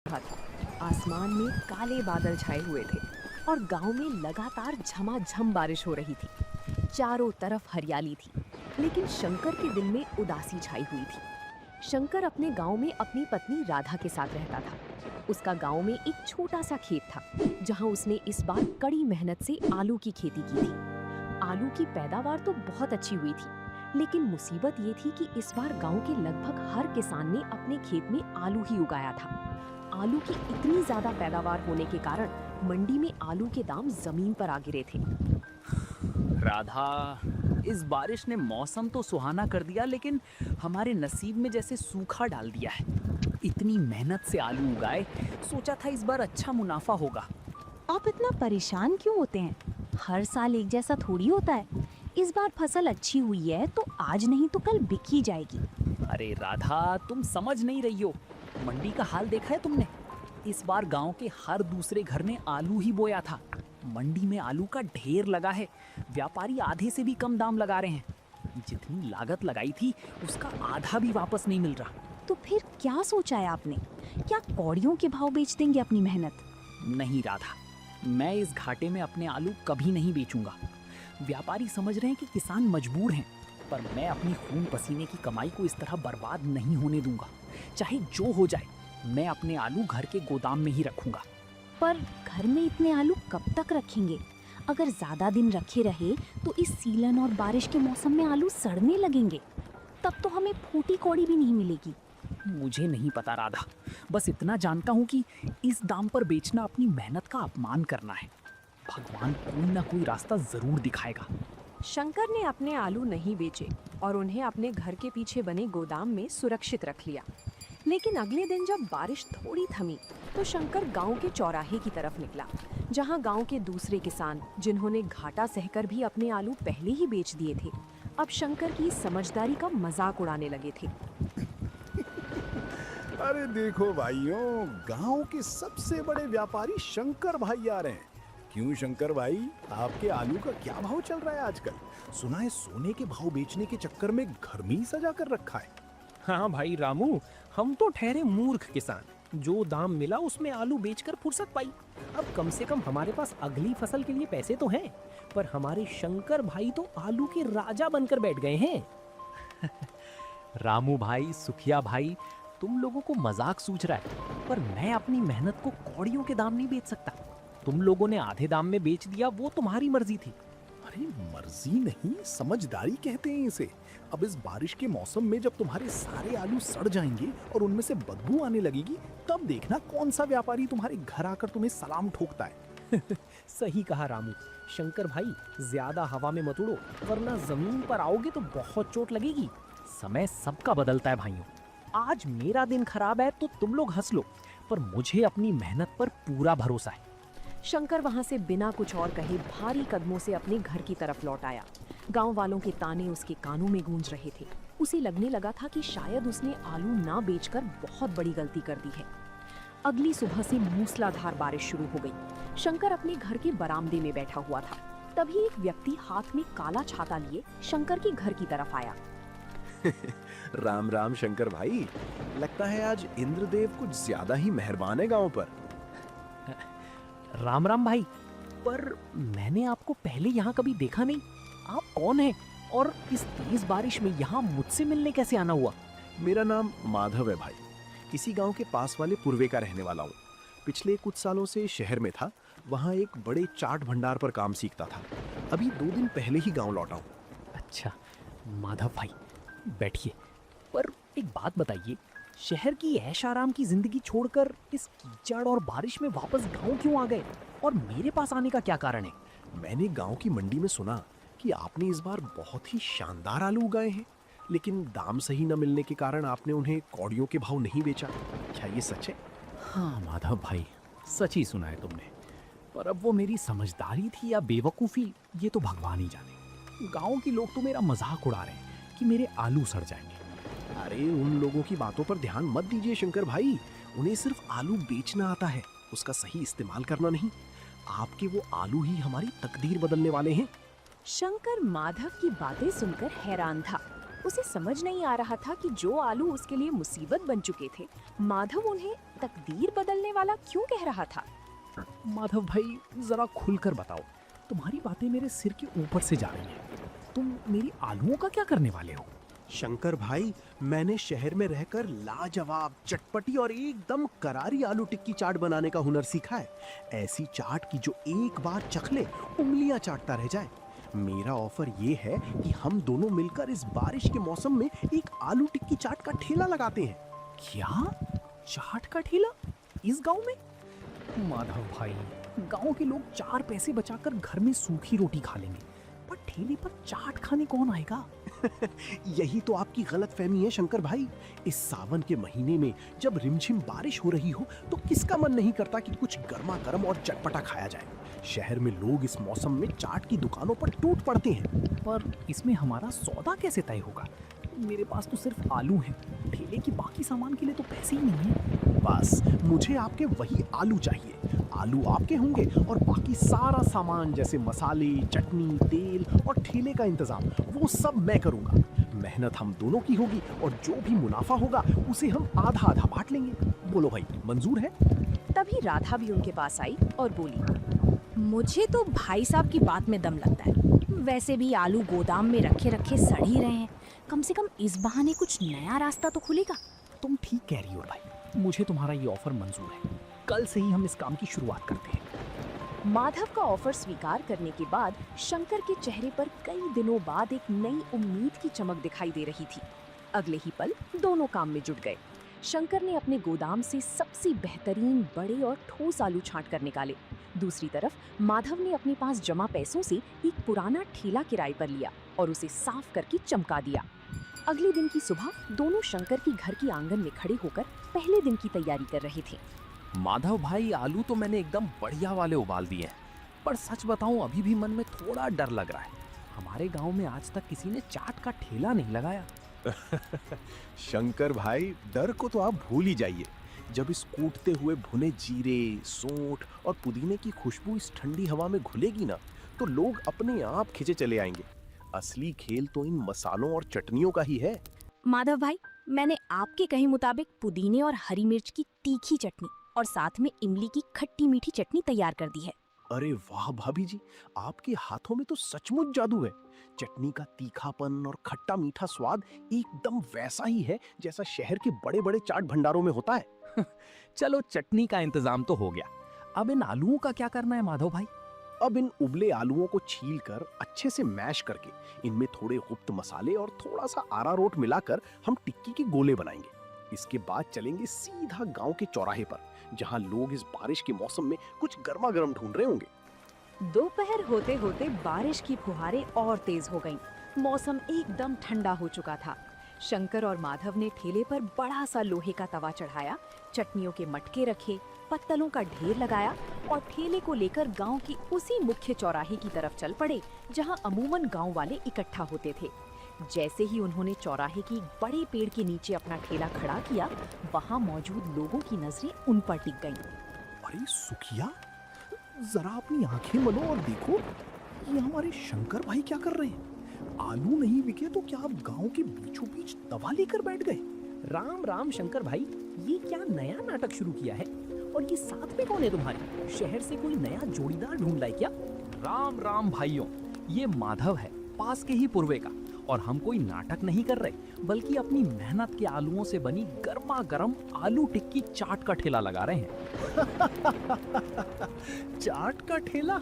था। आसमान में काले बादल छाए हुए थे और गांव में लगातार झमाझम बारिश हो रही थी। चारों तरफ हरियाली थी, लेकिन शंकर के दिल में उदासी छाई हुई थी। शंकर अपने गांव में अपनी पत्नी राधा के साथ रहता था। उसका गांव में एक छोटा सा खेत था, जहां उसने इस बार कड़ी मेहनत से आलू की खेती की थी। आलू की पैदावार तो बहुत अच्छी हुई थी, लेकिन मुसीबत ये थी कि इस बार गांव के लगभग हर किसान ने अपने खेत में आलू ही उगाया था। आलू की इतनी ज्यादा पैदावार होने के कारण मंडी में आलू के दाम जमीन पर आ गिरे थे। राधा, इस बारिश ने मौसम तो सुहाना कर दिया, लेकिन हमारे नसीब में जैसे सूखा डाल दिया है। इतनी मेहनत से आलू उगाए, सोचा था इस बार अच्छा मुनाफा होगा। आप इतना परेशान क्यों होते हैं? हर साल एक जैसा थोड़ी होता है। इस बार फसल अच्छी हुई है तो आज नहीं तो कल बिक ही जाएगी। अरे राधा, तुम समझ नहीं रही हो। मंडी का हाल देखा है तुमने? इस बार गांव के हर दूसरे घर ने आलू ही बोया था। मंडी में आलू का ढेर लगा है। व्यापारी आधे से भी कम दाम लगा रहे हैं। जितनी लागत लगाई थी उसका आधा भी वापस नहीं मिल रहा। तो फिर क्या सोचा है आपने? क्या कौड़ियों के भाव बेच देंगे अपनी मेहनत? नहीं राधा, मैं इस घाटे में अपने आलू कभी नहीं बेचूंगा। व्यापारी समझ रहे हैं कि किसान मजबूर हैं, पर मैं अपनी खून पसीने की कमाई को इस तरह बर्बाद नहीं होने दूंगा। चाहे जो हो जाए, मैं अपने आलू घर के गोदाम में ही रखूंगा। पर घर में इतने आलू कब तक रखेंगे? अगर ज्यादा दिन रखे रहे तो इस सीलन और बारिश के मौसम में आलू सड़ने लगेंगे। तब तो हमें फूटी कौड़ी भी नहीं मिलेगी। मुझे नहीं पता राधा, बस इतना जानता हूँ कि इस दाम पर बेचना अपनी मेहनत का अपमान करना है। भगवान कोई ना कोई रास्ता जरूर दिखाएगा। शंकर ने अपने आलू नहीं बेचे और उन्हें अपने घर के पीछे बने गोदाम में सुरक्षित रख लिया। लेकिन अगले दिन जब बारिश थोड़ी थमी तो शंकर गांव के चौराहे की तरफ निकला, जहां गांव के दूसरे किसान, जिन्होंने घाटा सहकर भी अपने आलू पहले ही बेच दिए थे, अब शंकर की समझदारी का मजाक उड़ाने लगे थे। अरे देखो भाइयों, गांव के सबसे बड़े व्यापारी शंकर भाई आ रहे हैं। क्यों शंकर भाई, आपके आलू का क्या भाव चल रहा है आजकल? सुना है सोने के भाव बेचने के चक्कर में घर में ही सजा कर रखा है। हाँ भाई रामू, हम तो ठहरे मूर्ख किसान। जो दाम मिला उसमें आलू बेचकर फुर्सत पाई। अब कम से कम हमारे पास अगली फसल के लिए पैसे तो हैं। पर हमारे शंकर भाई तो आलू के राजा बनकर बैठ गए हैं। रामू भाई, सुखिया भाई, तुम लोगों को मजाक सूझ रहा है, पर मैं अपनी मेहनत को कौड़ियों के दाम नहीं बेच सकता। तुम लोगों ने आधे दाम में बेच दिया, वो तुम्हारी मर्जी थी। अरे मर्जी नहीं, समझदारी कहते हैं इसे। अब इस बारिश के मौसम में जब तुम्हारे सारे आलू सड़ जाएंगे और उनमें से बदबू आने लगेगी, तब देखना कौन सा व्यापारी तुम्हारे घर आकर तुम्हें सलाम ठोकता है। सही कहा रामू। शंकर भाई, ज्यादा हवा में मत उड़ो, वरना जमीन पर आओगे तो बहुत चोट लगेगी। समय सबका बदलता है भाइयों। आज मेरा दिन खराब है तो तुम लोग हंस लो, पर मुझे अपनी मेहनत पर पूरा भरोसा है। शंकर वहां से बिना कुछ और कहे भारी कदमों से अपने घर की तरफ लौट आया। गांव वालों के ताने उसके कानों में गूंज रहे थे। उसे लगने लगा था कि शायद उसने आलू ना बेचकर बहुत बड़ी गलती कर दी है। अगली सुबह से मूसलाधार बारिश शुरू हो गई। शंकर अपने घर के बरामदे में बैठा हुआ था। तभी एक व्यक्ति हाथ में काला छाता लिए शंकर के घर की तरफ आया। राम राम शंकर भाई, लगता है आज इंद्रदेव कुछ ज्यादा ही मेहरबान है गांव पर। राम राम भाई, पर मैंने आपको पहले यहाँ कभी देखा नहीं। आप कौन हैं और इस तेज बारिश में यहाँ मुझसे मिलने कैसे आना हुआ? मेरा नाम माधव है भाई, इसी गांव के पास वाले पूर्वे का रहने वाला हूँ। पिछले कुछ सालों से शहर में था, वहाँ एक बड़े चाट भंडार पर काम सीखता था। अभी 2 दिन पहले ही गांव लौटा हूँ। अच्छा माधव भाई, बैठिए। पर एक बात बताइए, शहर की ऐश आराम की जिंदगी छोड़कर इस कीचड़ और बारिश में वापस गांव क्यों आ गए? और मेरे पास आने का क्या कारण है? मैंने गांव की मंडी में सुना कि आपने इस बार बहुत ही शानदार आलू उगाए हैं, लेकिन दाम सही न मिलने के कारण आपने उन्हें कौड़ियों के भाव नहीं बेचा। क्या ये सच है? हाँ माधव भाई, सच ही सुना है तुमने। पर अब वो मेरी समझदारी थी या बेवकूफ़ी, ये तो भगवान ही जाने। गांव के लोग तो मेरा मजाक उड़ा रहे हैं कि मेरे आलू सड़ जाएंगे। अरे उन लोगों की बातों पर ध्यान मत दीजिए शंकर भाई। उन्हें सिर्फ आलू बेचना आता है, उसका सही इस्तेमाल करना नहीं। आपके वो आलू ही हमारी तकदीर बदलने वाले हैं। शंकर माधव की बातें सुनकर हैरान था। उसे समझ नहीं आ रहा था कि जो आलू उसके लिए मुसीबत बन चुके थे, माधव उन्हें तकदीर बदलने वाला क्यों कह रहा था। माधव भाई जरा खुलकर बताओ, तुम्हारी बातें मेरे सिर के ऊपर से जा रही हैं। तुम मेरी आलूओं का क्या करने वाले हो? शंकर भाई, मैंने शहर में रहकर लाजवाब, चटपटी और एकदम करारी आलू टिक्की चाट बनाने का हुनर सीखा है। ऐसी चाट की जो एक बार चख ले उंगलियां चाटता रह जाए। मेरा ऑफर ये है कि हम दोनों मिलकर इस बारिश के मौसम में एक आलू टिक्की चाट का ठेला लगाते हैं। क्या? चाट का ठेला इस गांव में? माधव भाई, गांव के लोग 4 पैसे बचाकर घर में सूखी रोटी खा लेंगे, पर ठेले पर चाट खाने कौन आएगा? यही तो आपकी गलतफहमी है शंकर भाई। इस सावन के महीने में जब रिमझिम बारिश हो रही हो तो किसका मन नहीं करता कि कुछ गर्मा गर्म और चटपटा खाया जाए। शहर में लोग इस मौसम में चाट की दुकानों पर टूट पड़ते हैं। पर इसमें हमारा सौदा कैसे तय होगा? मेरे पास तो सिर्फ आलू हैं, ठेले की बाकी सामान के लिए तो पैसे ही नहीं है। बस मुझे आपके वही आलू चाहिए। आलू आपके होंगे और बाकी सारा सामान जैसे मसाले, चटनी, तेल और ठेले का इंतजाम वो सब मैं करूंगा। मेहनत हम दोनों की होगी और जो भी मुनाफा होगा उसे हम आधा आधा बांट लेंगे। बोलो भाई, मंजूर है? तभी राधा भी उनके पास आई और बोली, मुझे तो भाई साहब की बात में दम लगता है। वैसे भी आलू गोदाम में रखे रखे सड़ ही रहे हैं, कम से कम इस बहाने कुछ नया रास्ता तो खुलेगा। तुम ठीक कह रही हो भाई, मुझे तुम्हारा ये ऑफर मंजूर है। कल से ही हम इस काम की शुरुआत करते हैं। माधव का ऑफर स्वीकार करने के बाद शंकर के चेहरे पर कई दिनों बाद एक नई उम्मीद की चमक दिखाई दे रही थी। अगले ही पल दोनों काम में जुट गए। शंकर ने अपने गोदाम से सबसे बेहतरीन बड़े और ठोस आलू छांट कर निकाले। दूसरी तरफ माधव ने अपने पास जमा पैसों से एक पुराना ठेला किराए पर लिया और उसे साफ करके चमका दिया। अगले दिन की सुबह दोनों शंकर की घर की आंगन में खड़े होकर पहले दिन की तैयारी कर रहे थे। माधव भाई, आलू तो मैंने एकदम बढ़िया वाले उबाल दिए हैं, पर सच बताऊं अभी भी मन में थोड़ा डर लग रहा है। हमारे गांव में आज तक किसी ने चाट का ठेला नहीं लगाया। शंकर भाई, डर को तो आप भूल ही जाइए। जब इस कूटते हुए भुने जीरे, सोंठ और पुदीने की खुशबू इस ठंडी हवा में घुलेगी ना, तो लोग अपने आप खिंचे चले आएंगे। असली खेल तो इन मसालों और चटनियों का ही है। माधव भाई, मैंने आपके कहे मुताबिक पुदीने और हरी मिर्च की तीखी चटनी और साथ में इमली की खट्टी मीठी चटनी तैयार कर दी है। अरे वाह भाभी जी, आपके हाथों में तो सचमुच जादू है। चटनी का तीखापन और खट्टा मीठा स्वाद एकदम वैसा ही है जैसा शहर के बड़े बड़े चाट भंडारों में होता है। चलो, चटनी का इंतजाम तो हो गया, अब इन आलूओं का क्या करना है माधव भाई? अब इन उबले आलूओं को छील कर अच्छे से मैश करके इनमें थोड़े गुप्त मसाले और थोड़ा सा अरारोट मिलाकर हम टिक्की के गोले बनाएंगे। इसके बाद चलेंगे सीधा गांव के चौराहे पर, जहां लोग इस बारिश के मौसम में कुछ गर्मा गर्म ढूंढ रहे होंगे। दोपहर होते होते बारिश की फुहारें और तेज हो गईं। मौसम एकदम ठंडा हो चुका था। शंकर और माधव ने ठेले पर बड़ा सा लोहे का तवा चढ़ाया, चटनियों के मटके रखे, पत्तलों का ढेर लगाया और ठेले को लेकर गांव की उसी मुख्य चौराहे की तरफ चल पड़े जहां अमूमन गांव वाले इकट्ठा होते थे। जैसे ही उन्होंने चौराहे की बड़े पेड़ के नीचे अपना ठेला खड़ा किया, वहां मौजूद लोगों की नजरें उन पर टिक गईं। अरे सुखिया, जरा अपनी आंखें मलो और देखो, ये हमारे शंकर भाई क्या कर रहे हैं? आलू नहीं बिके तो क्या आप गांव के बीचों बीच तवा लेकर बैठ गए? राम राम शंकर भाई, ये क्या नया नाटक शुरू किया है? और ये साथ में कौन है तुम्हारे? शहर से कोई नया जोड़ीदार ढूंढ लाए क्या? राम राम भाइयों, ये माधव है, पास के ही पूर्वे का। और हम कोई नाटक नहीं कर रहे, बल्कि अपनी मेहनत के आलूओं से बनी गर्मा गर्म आलू टिक्की चाट का ठेला लगा रहे हैं। चाट का ठेला?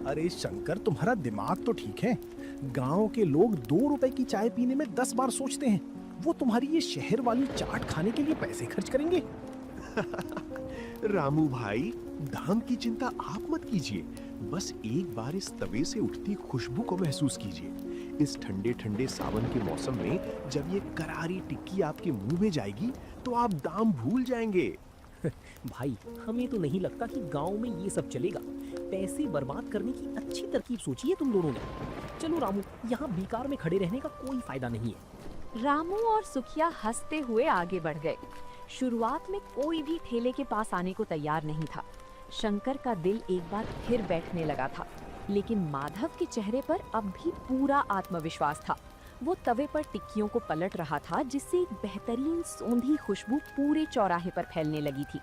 अरे शंकर, तुम्हारा दिमाग तो ठीक है। गांव के लोग 2 रुपए की चाय पीने में 10 बार सोचते हैं, वो तुम्हारी ये शहर वाली चाट खाने के लिए पैसे खर्च करेंगे। रामू भाई, दाम की चिंता आप मत कीजिए, बस एक बार इस तवे से उठती खुशबू को महसूस कीजिए। इस ठंडे ठंडे सावन के मौसम में जब ये करारी टिक्की आपके मुंह में जाएगी तो आप दाम भूल जाएंगे। भाई, हमें तो नहीं लगता कि गांव में ये सब चलेगा। पैसे बर्बाद करने की अच्छी तरकीब सोची है तुम दोनों ने। चलो रामू, यहाँ बेकार में खड़े रहने का कोई फायदा नहीं है। रामू और सुखिया हंसते हुए आगे बढ़ गए। शुरुआत में कोई भी ठेले के पास आने को तैयार नहीं था। शंकर का दिल एक बार फिर बैठने लगा था, लेकिन माधव के चेहरे पर अब भी पूरा आत्मविश्वास था। वो तवे पर टिक्कियों को पलट रहा था, जिससे एक बेहतरीन सौंधी खुशबू पूरे चौराहे पर फैलने लगी थी।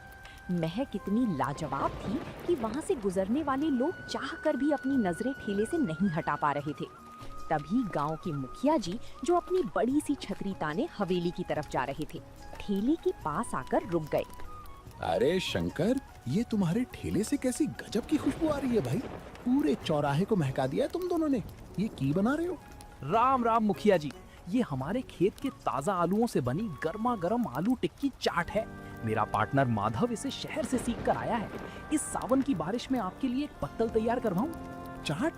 महक इतनी लाजवाब थी कि वहां से गुजरने वाले लोग चाहकर भी अपनी नजरें ठेले से नहीं हटा पा रहे थे। तभी गांव के मुखिया जी, जो अपनी बड़ी सी छतरी ताने हवेली की तरफ जा रहे थे, ठेले के पास आकर रुक गए। अरे शंकर, ये तुम्हारे ठेले से कैसी गजब की खुशबू आ रही है भाई। पूरे चौराहे को महका दिया है तुम दोनों ने। ये की बना रहे हो? राम राम मुखिया जी, ये हमारे खेत के ताजा आलूओं से बनी गर्मा गर्म आलू टिक्की चाट है। मेरा पार्टनर माधव इसे शहर से सीख कर आया है। इस सावन की बारिश में आपके लिए एक पत्तल तैयार करवाऊं। चाट?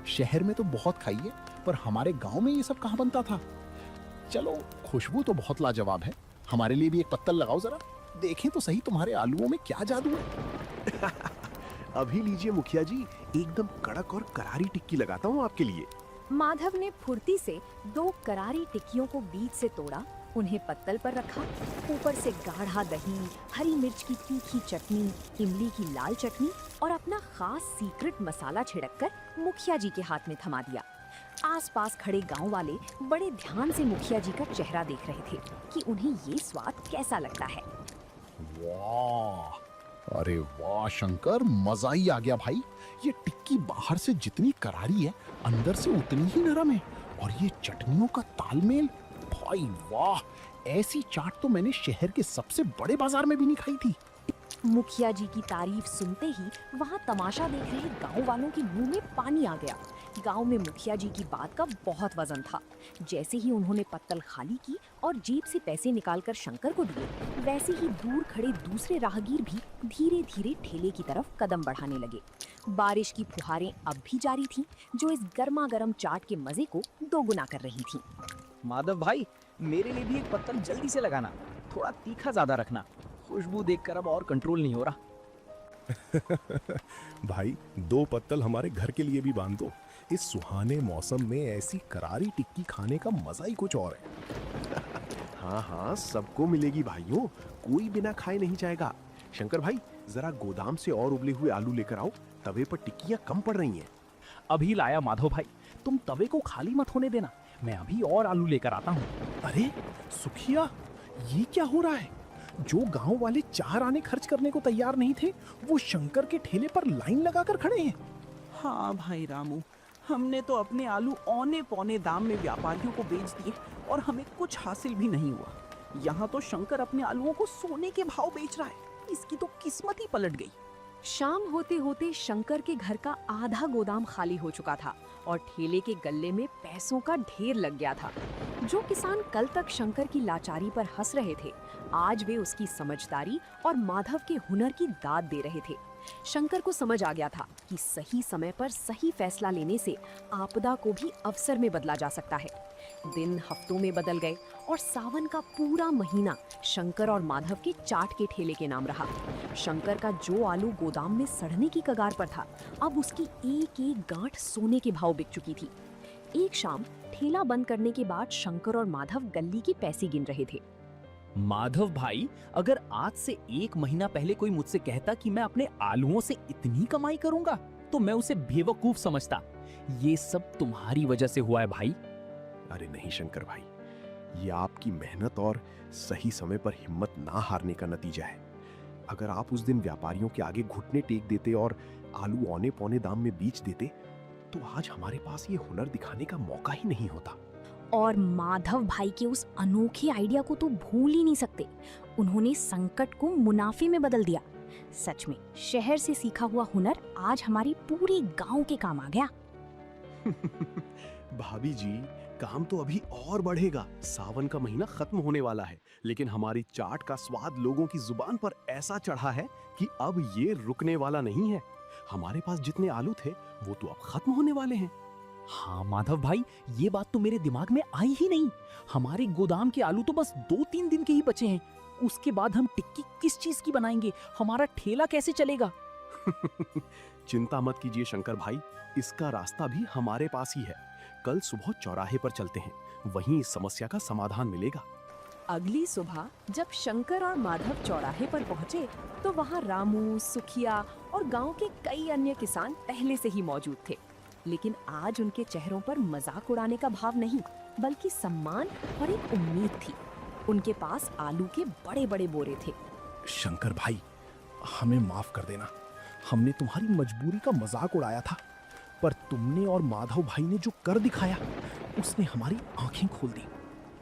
शहर में तो बहुत खाई है, पर हमारे गांव में ये सब कहाँ बनता था। चलो, खुशबू तो बहुत लाजवाब है। हमारे लिए भी एक पत्तल लगाओ जरा, देखें तो सही तुम्हारे आलूओं में क्या जादू है। अभी लीजिए मुखिया जी, एकदम कड़क और करारी टिक्की लगाता हूँ आपके लिए। माधव ने फुर्ती से 2 करारी टिक्कियों को बीच से तोड़ा, उन्हें पत्तल पर रखा, ऊपर से गाढ़ा दही, हरी मिर्च की तीखी चटनी, इमली की लाल चटनी और अपना खास सीक्रेट मसाला छिड़ककर मुखिया जी के हाथ में थमा दिया। आसपास खड़े गांव वाले बड़े ध्यान से मुखिया जी का चेहरा देख रहे थे कि उन्हें ये स्वाद कैसा लगता है। वाह, अरे वाह शंकर, मजा ही आ गया भाई। ये टिक्की बाहर से जितनी करारी है, अंदर से उतनी ही नरम है। और ये चटनियों का तालमेल, भाई वाह, ऐसी चाट तो मैंने शहर के सबसे बड़े बाजार में भी नहीं खाई थी। मुखिया जी की तारीफ सुनते ही वहां तमाशा देख रहे गांव वालों के मुंह में पानी आ गया। गांव में मुखिया जी की बात का बहुत वजन था। जैसे ही उन्होंने पत्तल खाली की और जेब से पैसे निकालकर शंकर को दिए, वैसे ही दूर खड़े दूसरे राहगीर भी धीरे धीरे ठेले की तरफ कदम बढ़ाने लगे। बारिश की फुहारें अब भी जारी थीं, जो इस गर्मा गर्म चाट के मजे को दोगुना कर रही थीं। माधव भाई, मेरे लिए भी एक पत्तल जल्दी से लगाना। थोड़ा तीखा ज्यादा रखना। खुशबू देखकर अब और कंट्रोल नहीं हो रहा। भाई, 2 पत्तल हमारे घर के लिए भी बांध दो। इस सुहाने मौसम में ऐसी करारी टिक्की खाने का मजा ही कुछ और है। हाँ हाँ, सबको मिलेगी भाइयों, कोई बिना खाए नहीं जाएगा। शंकर भाई, जरा गोदाम से और उबले हुए आलू लेकर आओ, तवे पर टिक्कियां कम पड़ रही हैं। अभी लाया माधव भाई, तुम तवे को खाली मत होने देना। मैं अभी और आलू लेकर आता हूँ। अरे सुखिया, ये क्या हो रहा है? जो गांव वाले 4 आने खर्च करने को तैयार नहीं थे, वो शंकर के ठेले पर लाइन लगाकर खड़े हैं। हाँ भाई रामू, हमने तो अपने आलू औने पौने दाम में व्यापारियों को बेच दिए और हमें कुछ हासिल भी नहीं हुआ। यहाँ तो शंकर अपने आलूओं को सोने के भाव बेच रहा है। इसकी तो किस्मत ही पलट गई। शाम होते होते शंकर के घर का आधा गोदाम खाली हो चुका था और ठेले के गल्ले में पैसों का ढेर लग गया था। जो किसान कल तक शंकर की लाचारी पर हंस रहे थे, आज वे उसकी समझदारी और माधव के हुनर की दाद दे रहे थे। शंकर को समझ आ गया था कि सही समय पर सही फैसला लेने से आपदा को भी अवसर में बदला जा सकता है। दिन हफ्तों में बदल गए और सावन का पूरा महीना शंकर और माधव के चाट के ठेले के नाम रहा। शंकर का जो आलू गोदाम में सड़ने की कगार पर था, अब उसकी एक एक गांठ सोने के भाव बिक चुकी थी। एक शाम ठेला बंद करने के बाद शंकर और माधव गल्ली के पैसे गिन रहे थे। माधव भाई, अगर आज से 1 महीना पहले कोई मुझसे कहता कि मैं अपने आलूओं से इतनी कमाई करूंगा, तो मैं उसे बेवकूफ समझता। ये सब तुम्हारी वजह से हुआ है भाई। अरे नहीं शंकर भाई, ये आपकी मेहनत और सही समय पर हिम्मत ना हारने का नतीजा है। अगर आप उस दिन व्यापारियों के आगे घुटने टेक देते और आलू औने पौने दाम में बेच देते, तो आज हमारे पास ये हुनर दिखाने का मौका ही नहीं होता। और माधव भाई के उस अनोखे आइडिया को तो भूल ही नहीं सकते। उन्होंने संकट को मुनाफे में बदल दिया। सच में शहर से सीखा हुआ हुनर आज हमारे पूरे गांव के काम आ गया। भाभी जी, काम तो अभी और बढ़ेगा। सावन का महीना खत्म होने वाला है, लेकिन हमारी चाट का स्वाद लोगों की जुबान पर ऐसा चढ़ा है कि अब ये रुकने वाला नहीं है। हमारे पास जितने आलू थे, वो तो अब खत्म होने वाले हैं। हाँ माधव भाई, ये बात तो मेरे दिमाग में आई ही नहीं। हमारे गोदाम के आलू तो बस 2-3 दिन के ही बचे हैं। उसके बाद हम टिक्की किस चीज की बनाएंगे? हमारा ठेला कैसे चलेगा? चिंता मत कीजिए शंकर भाई, इसका रास्ता भी हमारे पास ही है। कल सुबह चौराहे पर चलते हैं, वहीं इस समस्या का समाधान मिलेगा। अगली सुबह जब शंकर और माधव चौराहे पर पहुंचे, तो वहां रामू, सुखिया और गांव के कई अन्य किसान पहले से ही मौजूद थे। लेकिन आज उनके चेहरों पर मजाक उड़ाने का भाव नहीं, बल्कि सम्मान और एक उम्मीद थी। उनके पास आलू के बड़े बड़े बोरे थे। शंकर भाई, हमें माफ कर देना। हमने तुम्हारी मजबूरी का मजाक उड़ाया था, पर तुमने और माधव भाई ने जो कर दिखाया, उसने हमारी आंखें खोल दी।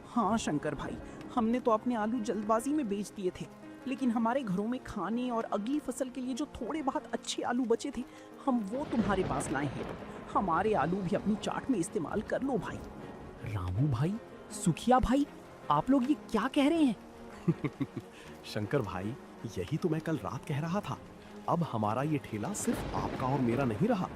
हाँ शंकर भाई, हमने तो अपने आलू जल्दबाजी में बेच दिए थे, लेकिन हमारे घरों में खाने और अगली फसल के लिए जो थोड़े बहुत अच्छे आलू बचे थे, हम वो तुम्हारे पास लाए हैं। हमारे आलू भी अपनी चाट में इस्तेमाल कर लो भाई। रामू भाई, सुखिया भाई, आप लोग ये क्या कह रहे हैं? शंकर भाई, यही तो मैं कल रात कह रहा था। अब हमारा ये ठेला सिर्फ आपका और मेरा नहीं रहा।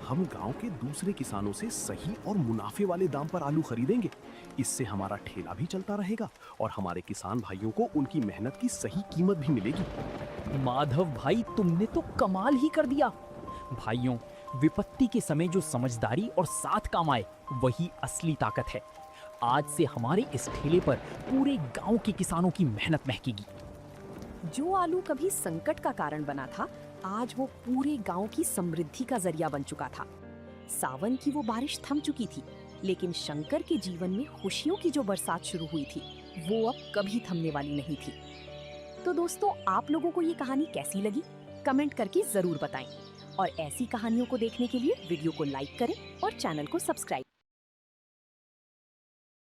हम गांव के दूसरे किसानों से सही और मुनाफे वाले दाम पर आलू खरीदेंगे। इससे हमारा ठेला भी चलता रहेगा और हमारे किसान भाइयों को उनकी मेहनत की सही कीमत भी मिलेगी। माधव भाई, तुमने तो कमाल ही कर दिया। भाइयों, विपत्ति के समय जो समझदारी और साथ काम आए, वही असली ताकत है। आज से हमारे इस ठेले पर पूरे गांव के किसानों की मेहनत महकेगी। जो आलू कभी संकट का कारण बना था, आज वो पूरे गांव की समृद्धि का जरिया बन चुका था। सावन की वो बारिश थम चुकी थी, लेकिन शंकर के जीवन में खुशियों की जो बरसात शुरू हुई थी, वो अब कभी थमने वाली नहीं थी। तो दोस्तों, आप लोगों को ये कहानी कैसी लगी? कमेंट करके जरूर बताएं। और ऐसी कहानियों को देखने के लिए वीडियो को लाइक करें और चैनल को सब्सक्राइब